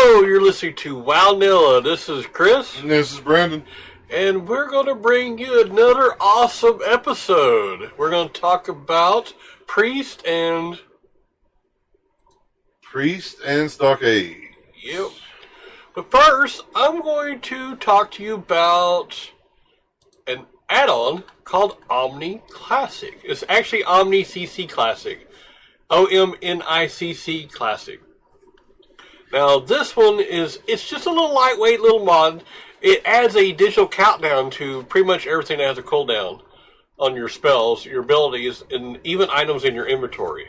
Hello, you're listening to Walnilla. This is Chris, And this is Brandon. and we're going to bring you another awesome episode. We're going to talk about Priest and... Stockade. Yep. But first, I'm going to talk to you about an add-on called Omni Classic. It's actually Omni CC Classic. OMNICC Classic. Now, this one it's just a little lightweight little mod. It adds a digital countdown to pretty much everything that has a cooldown on your spells, your abilities, and even items in your inventory.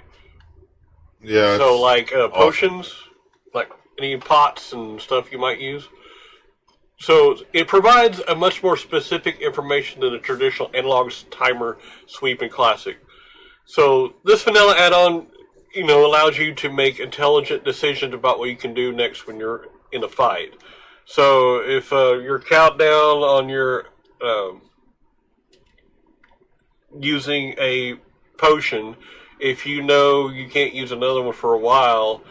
Yeah. So, like potions, like any pots and stuff you might use. So, it provides a much more specific information than the traditional analog timer, sweep, and classic. So, this vanilla add-on, allows you to make intelligent decisions about what you can do next when you're in a fight. So, if your countdown on your using a potion, if you know you can't use another one for a while,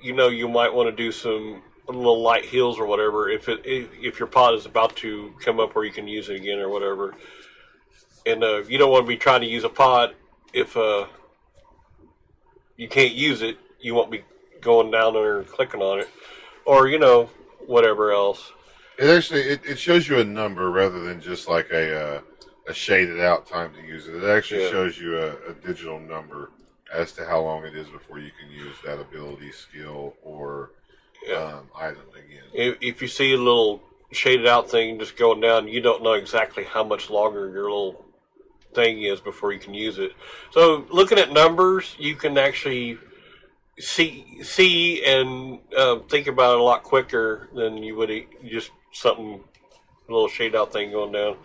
you might want to do some little light heals or whatever if your pot is about to come up where you can use it again or whatever. And you don't want to be trying to use a pot if you can't use it. You won't be going down there and clicking on it, or whatever else. It actually it shows you a number rather than just like a shaded out time to use it. It actually shows you a digital number as to how long it is before you can use that ability, skill, or item again. If you see a little shaded out thing just going down, you don't know exactly how much longer your little thing is before you can use it. So looking at numbers, you can actually see and think about it a lot quicker than you would just something, a little shade out thing going down.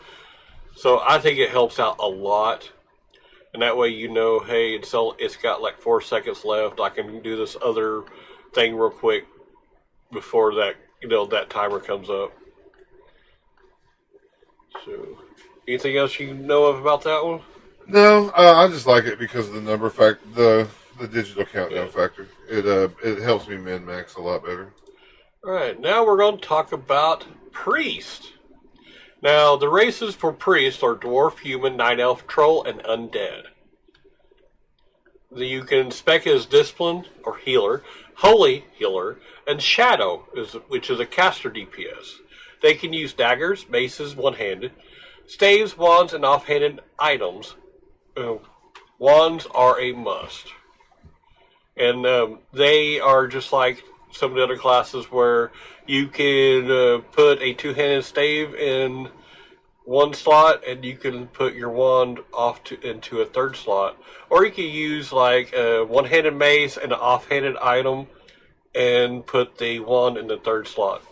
So I think it helps out a lot. And that way hey, it's got like 4 seconds left. I can do this other thing real quick before that, that timer comes up. So, anything else you know of about that one? No, I just like it because of the number the digital countdown factor. It helps me min-max a lot better. Alright, now we're going to talk about Priest. Now, the races for Priest are Dwarf, Human, Night Elf, Troll, and Undead. You can spec as Discipline, or Healer, Holy Healer, and Shadow, which is a caster DPS. They can use daggers, maces, one-handed, staves, wands, and off-handed items. Wands are a must. And they are just like some of the other classes where you can put a two-handed stave in one slot and you can put your wand into a third slot. Or you can use like a one-handed mace and an off-handed item and put the wand in the third slot.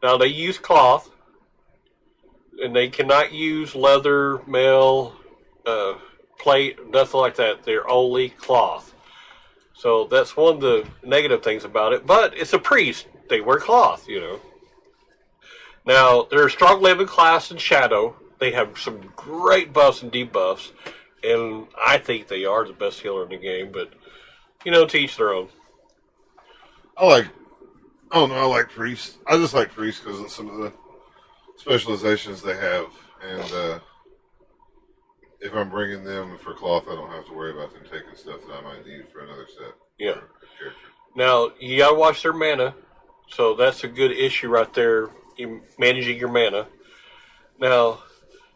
Now they use cloth, and they cannot use leather, mail, plate, nothing like that. They're only cloth. So that's one of the negative things about it. But it's a priest. They wear cloth, Now, they're a strong living class in Shadow. They have some great buffs and debuffs. And I think they are the best healer in the game. But, to each their own. I like Priest. I just like Priest because of some of the specializations they have. And if I'm bringing them for cloth, I don't have to worry about them taking stuff that I might need for another set. Yeah. Now, you gotta watch their mana. So that's a good issue right there, in managing your mana. Now,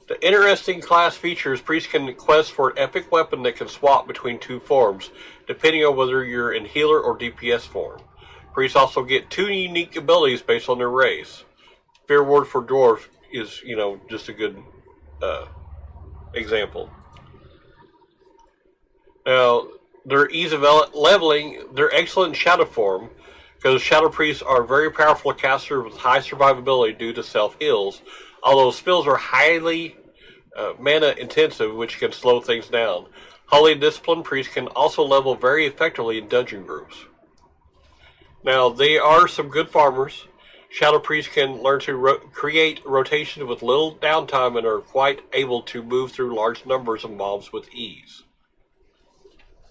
the interesting class features, Priest can quest for an epic weapon that can swap between two forms, depending on whether you're in healer or DPS form. Priests also get 2 unique abilities based on their race. Fear Ward for Dwarf is, just a good example. Now, their ease of leveling, they're excellent in Shadow form, because Shadow Priests are very powerful casters with high survivability due to self-heals, although spells are highly mana intensive, which can slow things down. Holy and Discipline Priests can also level very effectively in dungeon groups. Now, they are some good farmers. Shadow Priests can learn to create rotation with little downtime and are quite able to move through large numbers of mobs with ease.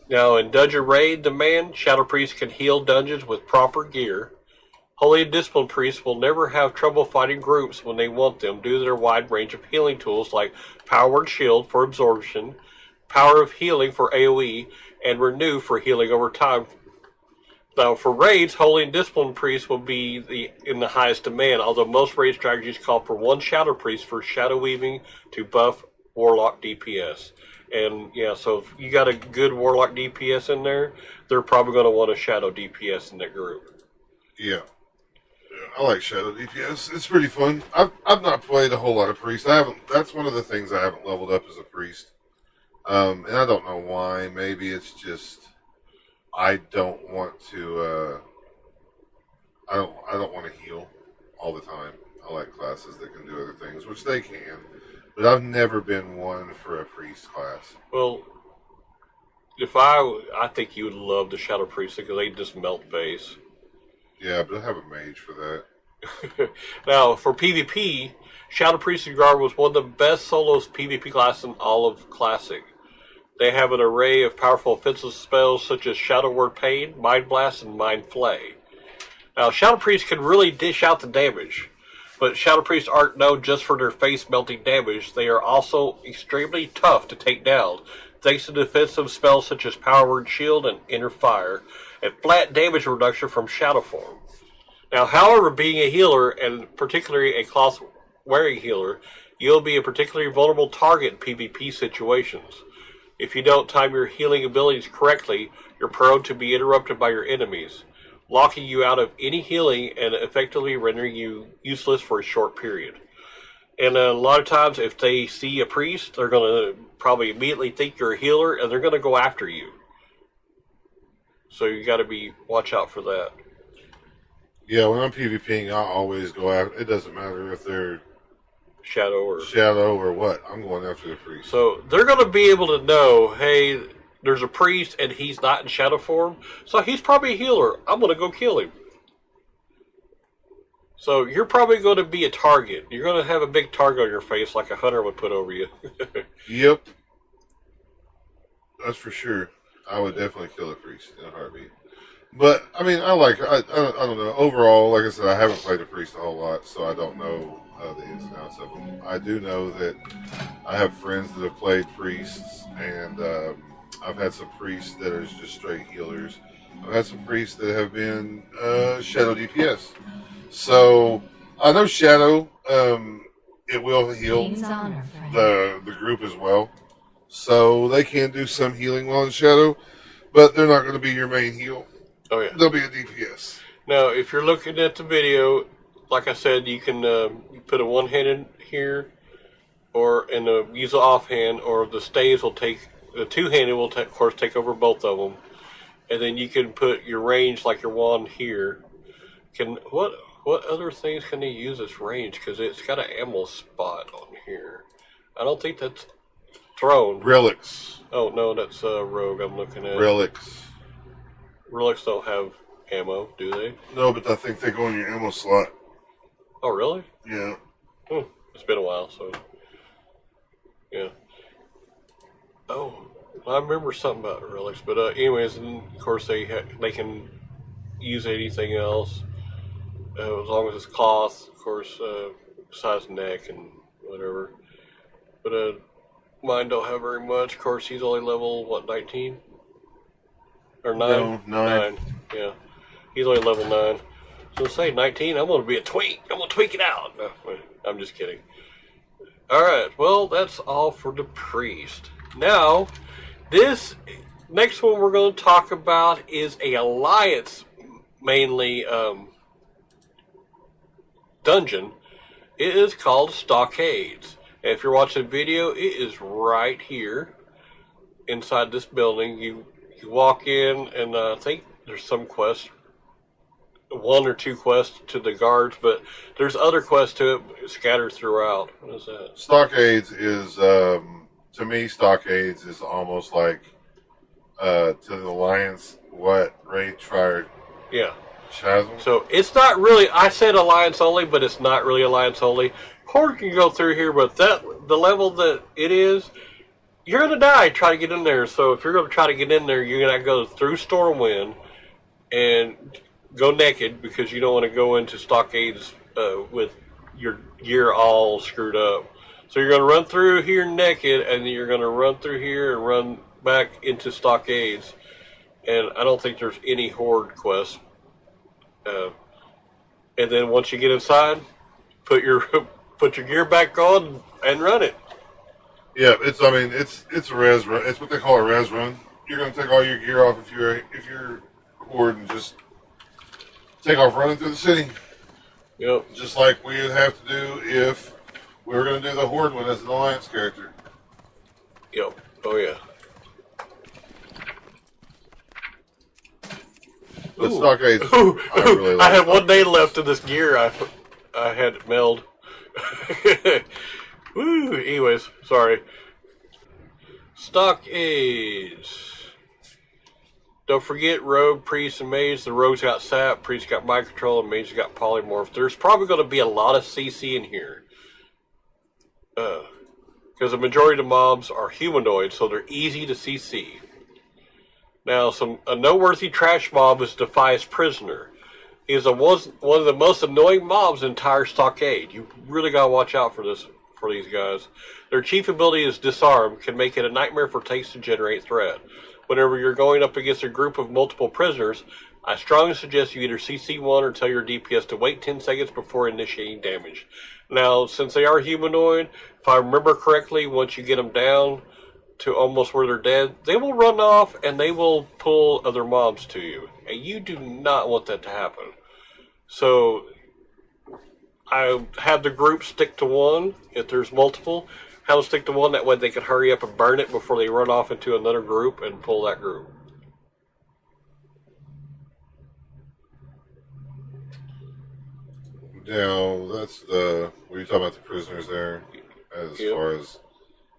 Now, in Dungeon Raid Demand, Shadow Priest can heal dungeons with proper gear. Holy and disciplined priests will never have trouble fighting groups when they want them due to their wide range of healing tools like Power Word Shield for absorption, Power of Healing for AoE, and Renew for healing over time. Now, for raids, Holy and Disciplined Priests will be in the highest demand, although most raid strategies call for one Shadow Priest for Shadow Weaving to buff Warlock DPS. And yeah, so if you got a good Warlock DPS in there, they're probably going to want a Shadow DPS in that group. Yeah. I like Shadow DPS. It's pretty fun. I've not played a whole lot of Priest. I haven't. That's one of the things I haven't leveled up as a Priest. And I don't know why. Maybe it's just I don't want to. I don't want to heal all the time. I like classes that can do other things, which they can. But I've never been one for a Priest class. Well, I think you would love the Shadow Priest because they just melt base. Yeah, but I have a mage for that. Now, for PvP, Shadow Priest and Guard was one of the best solos PvP classes in all of Classic. They have an array of powerful offensive spells such as Shadow Word Pain, Mind Blast, and Mind Flay. Now, Shadow Priests can really dish out the damage, but Shadow Priests aren't known just for their face melting damage. They are also extremely tough to take down, thanks to defensive spells such as Power Word Shield and Inner Fire, and flat damage reduction from Shadow Form. Now, however, being a healer, and particularly a cloth-wearing healer, you'll be a particularly vulnerable target in PvP situations. If you don't time your healing abilities correctly, you're prone to be interrupted by your enemies, locking you out of any healing and effectively rendering you useless for a short period. And a lot of times, if they see a priest, they're going to probably immediately think you're a healer, and they're going to go after you. So you got to watch out for that. Yeah, when I'm PvPing, I always go after. It doesn't matter if they're Shadow or what. I'm going after the priest. So they're going to be able to know, hey, there's a priest and he's not in shadow form, so he's probably a healer. I'm going to go kill him. So you're probably going to be a target. You're going to have a big target on your face like a hunter would put over you. Yep. That's for sure. I would definitely kill a priest in a heartbeat. But, I mean, I don't know. Overall, like I said, I haven't played a priest a whole lot, so I don't know the ins and outs of them. I do know that I have friends that have played priests, and I've had some priests that are just straight healers. I've had some priests that have been Shadow DPS. So, I know Shadow, it will heal the group as well. So, they can do some healing while in Shadow, but they're not going to be your main heal. Oh, yeah. They'll be a DPS. Now, if you're looking at the video, like I said, you can put a one-handed here, and use the offhand, or the staves will take, the two-handed will, of course, take over both of them. And then you can put your range, like your wand here. What other things can they use as range? Because it's got an ammo spot on here. I don't think that's throne. Relics. Oh, no, that's rogue I'm looking at. Relics. Relics don't have ammo, do they? No, but I think they go in your ammo slot. Oh, really? Yeah. It's been a while, so... Yeah. Oh, I remember something about relics, but anyways, and of course they can use anything else as long as it's cloth, of course, size neck and whatever. But mine don't have very much. Of course, he's only level, what, 19? Or 9? No, 9. Yeah. He's only level 9. So say 19, I'm going to be a tweak. I'm going to tweak it out. No, I'm just kidding. Alright, well, that's all for the priest. Now, this next one we're going to talk about is a alliance, mainly dungeon. It is called Stockades. And if you're watching the video, it is right here inside this building. You walk in, and I think there's some quest, 1 or 2 quests to the guards, but there's other quests to it scattered throughout. What is that? Stockades is, to me, Stockades is almost like to the Alliance what Raid tried. Yeah. Chasm. So it's not really, I said Alliance only, but it's not really Alliance only. Horde can go through here, but the level that it is, you're going to die trying to get in there. So if you're going to try to get in there, you're going to go through Stormwind and go naked because you don't want to go into stockades with your gear all screwed up. So you're going to run through here naked, and then you're going to run through here and run back into stockades. And I don't think there's any horde quests. And then once you get inside, put your gear back on and run it. Yeah, it's a res run. It's what they call a res run. You're going to take all your gear off if you're horde and just take off running through the city. Yep. Just like we would have to do if we were going to do the horde one as an alliance character. Yep. Oh yeah. But stockades, I really like. I had 1 day left of this gear. I had it meld. Woo. Anyways, sorry. Stockades. Don't forget rogue, priest, and mage. The rogues got sap, priest got mind control, and mage got polymorph. There's probably going to be a lot of CC in here. Because the majority of the mobs are humanoid, so they're easy to CC. Now, a noteworthy trash mob is Defias Prisoner. He is one of the most annoying mobs in entire Stockade. You really gotta watch out for these guys. Their chief ability is Disarm, can make it a nightmare for tanks to generate threat. Whenever you're going up against a group of multiple prisoners, I strongly suggest you either CC1 or tell your DPS to wait 10 seconds before initiating damage. Now, since they are humanoid, if I remember correctly, once you get them down to almost where they're dead, they will run off and they will pull other mobs to you. And you do not want that to happen. So, I have the group stick to one. If there's multiple, have them stick to one. That way they can hurry up and burn it before they run off into another group and pull that group. Now, that's were you talking about the prisoners there as far as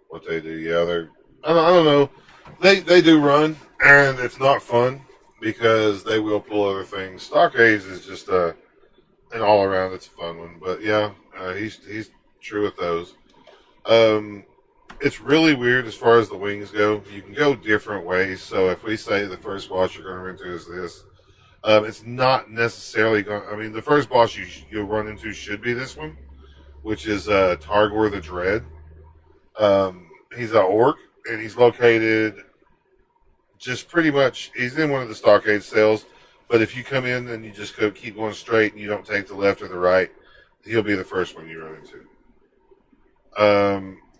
what they do? Yeah, I don't know. They do run, and it's not fun because they will pull other things. Stockades is just an all around. It's a fun one, but yeah, he's true with those. It's really weird as far as the wings go. You can go different ways. So if we say the first boss you're going to run into is this, it's not necessarily going. I mean, the first boss you'll run into should be this one, which is Targor the Dread. He's an orc, and he's located just pretty much. He's in one of the stockade cells. But if you come in and you just keep going straight and you don't take the left or the right, he'll be the first one you run into.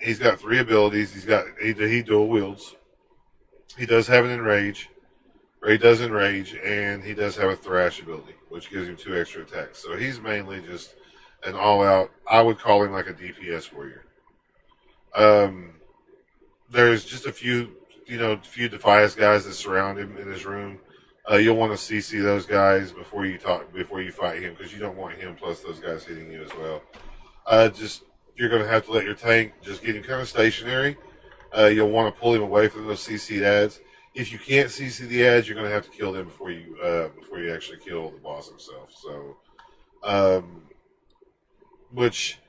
He's got 3 abilities. He dual wields. He does have an enrage, or he does enrage, and he does have a thrash ability, which gives him 2 extra attacks. So he's mainly just an all-out. I would call him like a DPS warrior. There's just a few Defias guys that surround him in his room. You'll want to CC those guys before you fight him, because you don't want him plus those guys hitting you as well. You're going to have to let your tank just get him kind of stationary. You'll want to pull him away from those CC'd ads. If you can't CC the ads, you're going to have to kill them before you actually kill the boss himself. So, which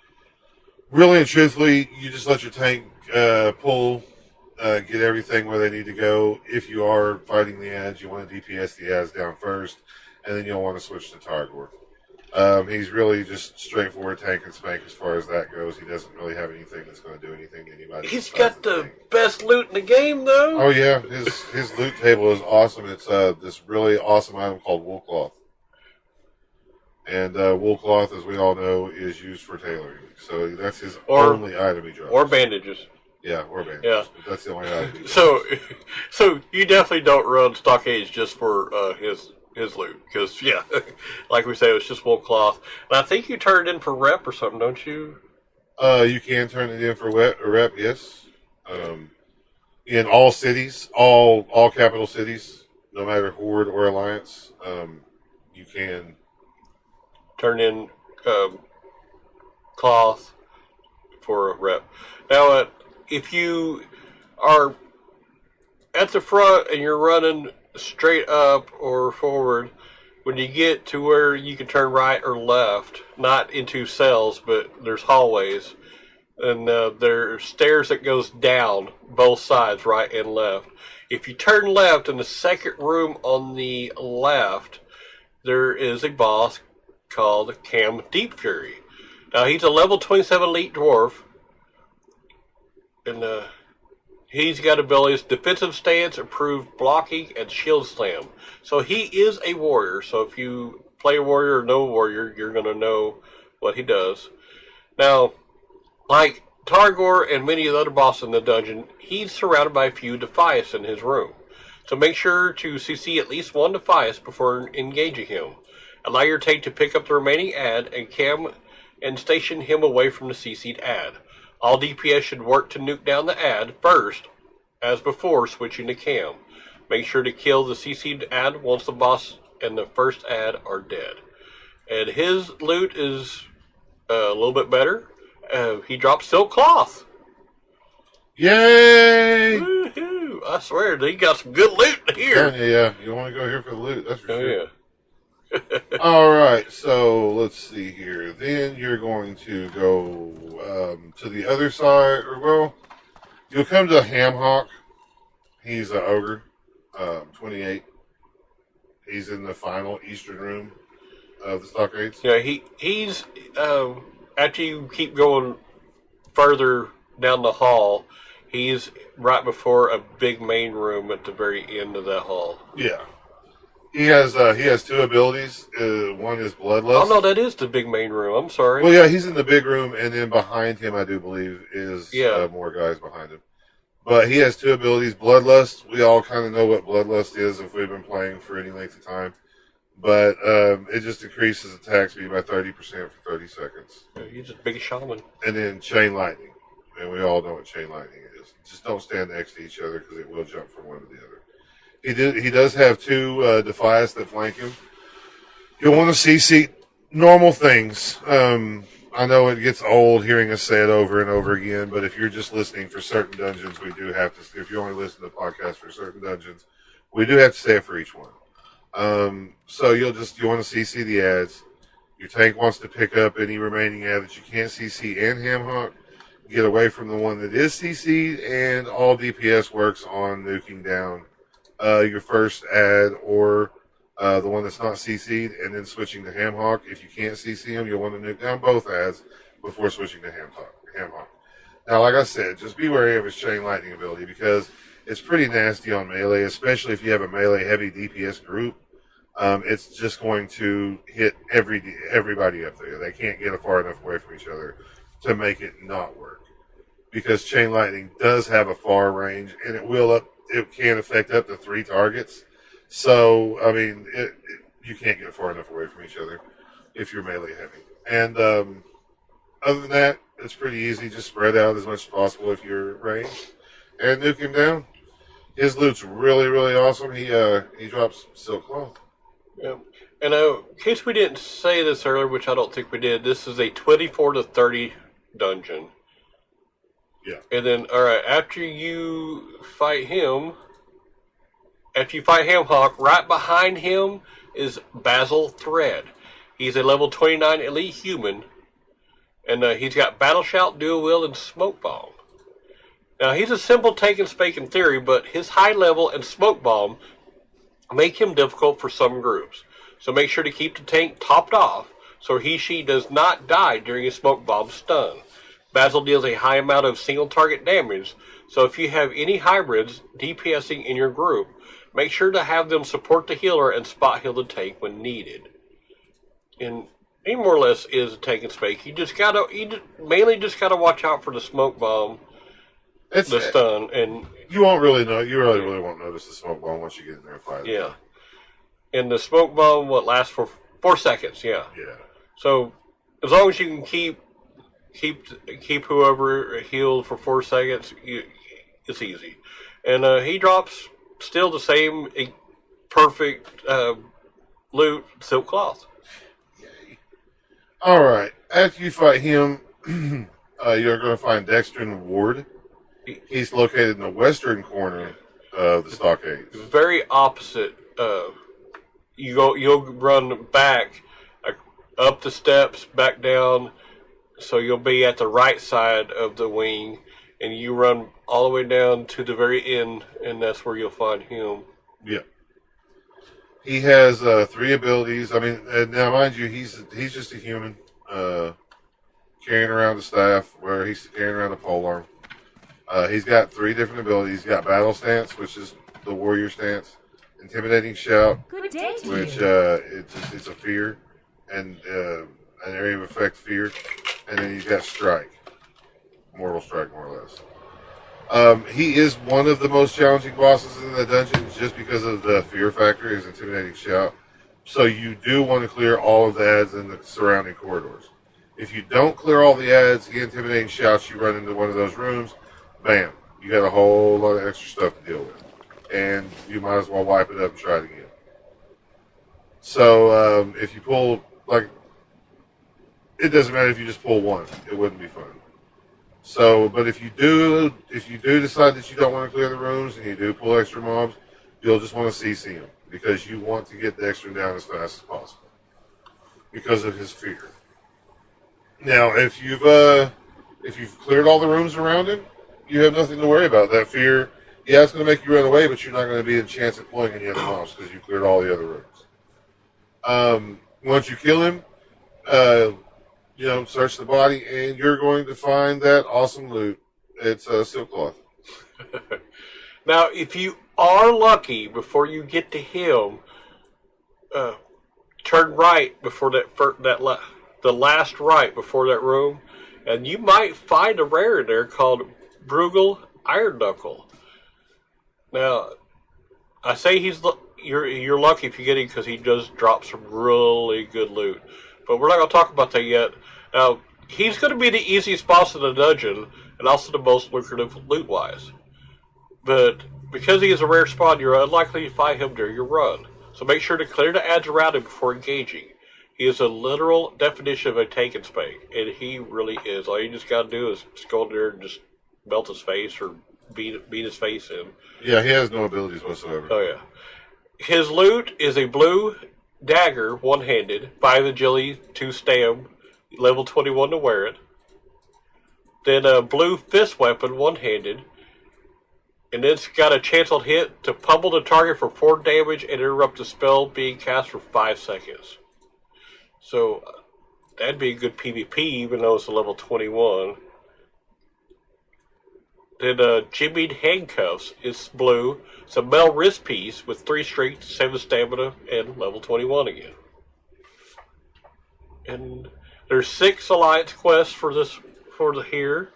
really and truthfully, you just let your tank pull. Get everything where they need to go. If you are fighting the ads, you want to DPS the ads down first, and then you'll want to switch to Targor. He's really just straightforward tank and spank as far as that goes. He doesn't really have anything that's going to do anything to anybody. He's got the best loot in the game, though. Oh yeah, his loot table is awesome. It's this really awesome item called wool cloth, and wool cloth, as we all know, is used for tailoring. So that's his only item he drops. Or bandages. Yeah, or bandages. Yeah. That's the only item. So you definitely don't run stockades just for his loot, because like we say, it's just wool cloth. And I think you turn it in for rep or something, don't you? You can turn it in for rep, yes. In all cities, all capital cities, no matter Horde or Alliance, you can turn in cloth for a rep. Now, if you are at the front and you're running straight up or forward, when you get to where you can turn right or left, not into cells, but there's hallways, and there's stairs that goes down both sides, right and left. If you turn left in the second room on the left, there is a boss called Cam Deep Fury. Now, he's a level 27 elite dwarf, and he's got abilities defensive stance, improved blocking, and shield slam. So he is a warrior. So if you play a warrior or know a warrior, you're going to know what he does. Now, like Targor and many of the other bosses in the dungeon, he's surrounded by a few Defias in his room. So make sure to CC at least one Defias before engaging him. Allow your tank to pick up the remaining ad and station him away from the CC'd ad. All DPS should work to nuke down the ad first, as before switching to Cam. Make sure to kill the CC'd ad once the boss and the first ad are dead. And his loot is a little bit better. He drops Silk Cloth. Yay! Woohoo! I swear, he got some good loot here. Yeah, you want to go here for the loot, that's for sure. Yeah. All right, so let's see here. Then you're going to go to the other side, or well, you'll come to Hamhawk. He's an ogre, 28. He's in the final eastern room of the stockades. Yeah, he's after you keep going further down the hall, he's right before a big main room at the very end of that hall. Yeah. He has two abilities. One is Bloodlust. Oh no, that is the big main room. I'm sorry. Well, yeah, he's in the big room, and then behind him, I do believe, is more guys behind him. But he has two abilities. Bloodlust, we all kind of know what Bloodlust is if we've been playing for any length of time. But it just increases attack speed by 30% for 30 seconds. Yeah, he's a big shaman. And then Chain Lightning. And we all know what Chain Lightning is. Just don't stand next to each other because it will jump from one to the other. He does have two Defias that flank him. You'll want to CC normal things. I know it gets old hearing us say it over and over again, but if you're just listening for certain dungeons, we do have to. If you only listen to the podcast for certain dungeons, we do have to say it for each one. So you want to CC the ads. Your tank wants to pick up any remaining ad that you can't CC and Hamhawk. Get away from the one that is CC'd, and all DPS works on nuking down your first ad or the one that's not CC'd, and then switching to Hamhawk. If you can't CC them, you'll want to nuke down both ads before switching to Hamhawk. Now, like I said, just be wary of his Chain Lightning ability because it's pretty nasty on melee, especially if you have a melee heavy DPS group. It's just going to hit everybody up there. They can't get far enough away from each other to make it not work. Because Chain Lightning does have a far range, and it can affect up to 3 targets. So, I mean, you can't get far enough away from each other if you're melee heavy. And other than that, it's pretty easy. Just spread out as much as possible if you're ranged and nuke him down. His loot's really, really awesome. He drops Silk Cloth. Yeah. And in case we didn't say this earlier, which I don't think we did, this is a 24 to 30 dungeon. Yeah. And then, alright, after you fight Hamhawk, right behind him is Basil Thread. He's a level 29 elite human, and he's got Battle Shout, Dual Wield, and Smoke Bomb. Now, he's a simple tank and spake in theory, but his high level and Smoke Bomb make him difficult for some groups. So make sure to keep the tank topped off so she does not die during a Smoke Bomb stun. Basil deals a high amount of single target damage, so if you have any hybrids DPSing in your group, make sure to have them support the healer and spot heal the tank when needed. And he more or less is a tank and spake. You mainly just gotta watch out for the Smoke Bomb, the stun, and you won't really know. You really won't notice the Smoke Bomb once you get in there and fight. Yeah, and the Smoke Bomb lasts for 4 seconds. Yeah. Yeah. So as long as you can keep whoever healed for 4 seconds, it's easy. And he drops still the same perfect loot, Silk Cloth. Yay. All right. After you fight him, you're going to find Dextrin Ward. He's located in the western corner of the stockades. Very opposite. You'll run back up the steps, back down, so you'll be at the right side of the wing, and you run all the way down to the very end, and that's where you'll find him. Yeah. He has 3 abilities. I mean, now mind you, he's just a human carrying around a staff, where he's carrying around a polearm. He's got 3 different abilities. He's got Battle Stance, which is the warrior stance. Intimidating Shout, Good day to which you. it's a fear and an area of effect fear. And then he's got Strike, Mortal Strike, more or less. He is one of the most challenging bosses in the dungeon just because of the fear factor, his intimidating shout. So you do want to clear all of the ads in the surrounding corridors. If you don't clear all the ads, the intimidating shouts, you run into one of those rooms, bam, you got a whole lot of extra stuff to deal with. And you might as well wipe it up and try it again. So if you pull, like, it doesn't matter if you just pull one, it wouldn't be fun. So, but if you do decide that you don't want to clear the rooms and you do pull extra mobs, you'll just want to CC him because you want to get the extra down as fast as possible because of his fear. Now, if you've cleared all the rooms around him, you have nothing to worry about. That fear, yeah, it's going to make you run away, but you're not going to be a chance at pulling any other mobs because you cleared all the other rooms. Once you kill him, search the body, and you're going to find that awesome loot. It's a silk cloth. Now, if you are lucky, before you get to him, turn right before the last right before that room, and you might find a rare in there called Bruegel Iron Knuckle. Now, I say you're lucky if you get him because he does drop some really good loot. But we're not going to talk about that yet. Now, he's going to be the easiest boss in the dungeon and also the most lucrative loot-wise. But because he is a rare spawn, you're unlikely to find him during your run. So make sure to clear the ads around him before engaging. He is a literal definition of a take and spank, and he really is. All you just got to do is just go in there and just melt his face or beat his face in. Yeah, he has no abilities whatsoever. Oh, yeah. His loot is a blue dagger, one-handed, 5 agility, 2 stam, level 21 to wear it. Then a blue fist weapon, one-handed. And it's got a chance on hit to pummel the target for 4 damage and interrupt the spell being cast for 5 seconds. So, that'd be a good PvP, even though it's a level 21. Then Jimmied Handcuffs is blue. It's a metal wrist piece with 3 strength, 7 stamina, and level 21 again. And there's 6 alliance quests for here.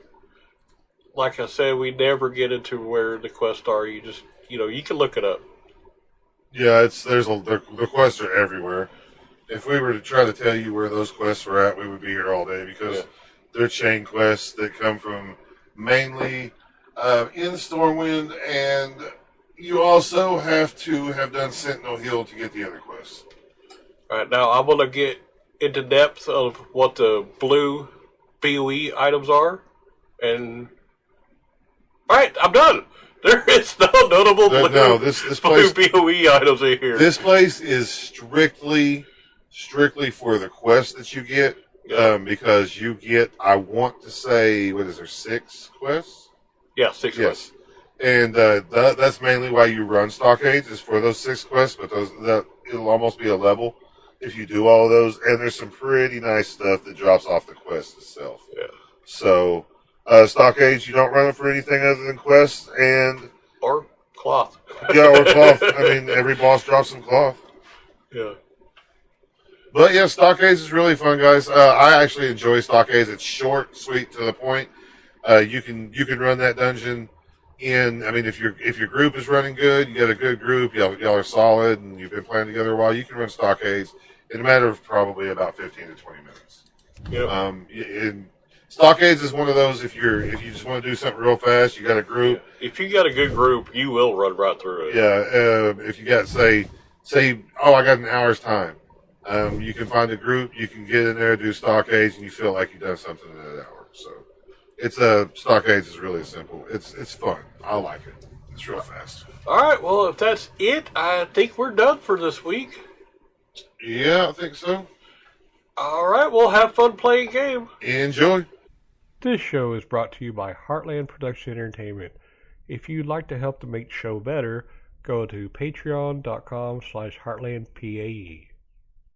Like I said, we never get into where the quests are. You just, you can look it up. Yeah, the quests are everywhere. If we were to try to tell you where those quests were at, we would be here all day because they're chain quests that come from mainly in Stormwind, and you also have to have done Sentinel Hill to get the other quests. Alright, now I'm going to get into depth of what the blue BOE items are. And alright, I'm done. There is no notable blue BOE items in here. This place is strictly for the quests that you get. Because you get, I want to say, 6 quests? Yeah, 6 quests. And that's mainly why you run Stockades, is for those 6 quests, but it'll almost be a level if you do all of those. And there's some pretty nice stuff that drops off the quest itself. Yeah. So, Stockades, you don't run it for anything other than quests or cloth. Yeah, or cloth. I mean, every boss drops some cloth. Yeah. But yeah, Stockades is really fun, guys. I actually enjoy Stockades. It's short, sweet, to the point. You can run that dungeon in. I mean, if your group is running good, you got a good group, y'all are solid, and you've been playing together a while. You can run Stockades in a matter of probably about 15 to 20 minutes. Yep. Stockades is one of those. If you just want to do something real fast, you got a group. If you got a good group, you will run right through it. Yeah. If you got say, I got an hour's time. You can find a group, you can get in there, do Stockades, and you feel like you've done something in that hour. So, Stockades is really simple. It's fun. I like it. It's real fast. All right. Well, if that's it, I think we're done for this week. Yeah, I think so. All right. We'll have fun playing game. Enjoy. This show is brought to you by Heartland Production Entertainment. If you'd like to help to make the show better, go to patreon.com/heartlandpae.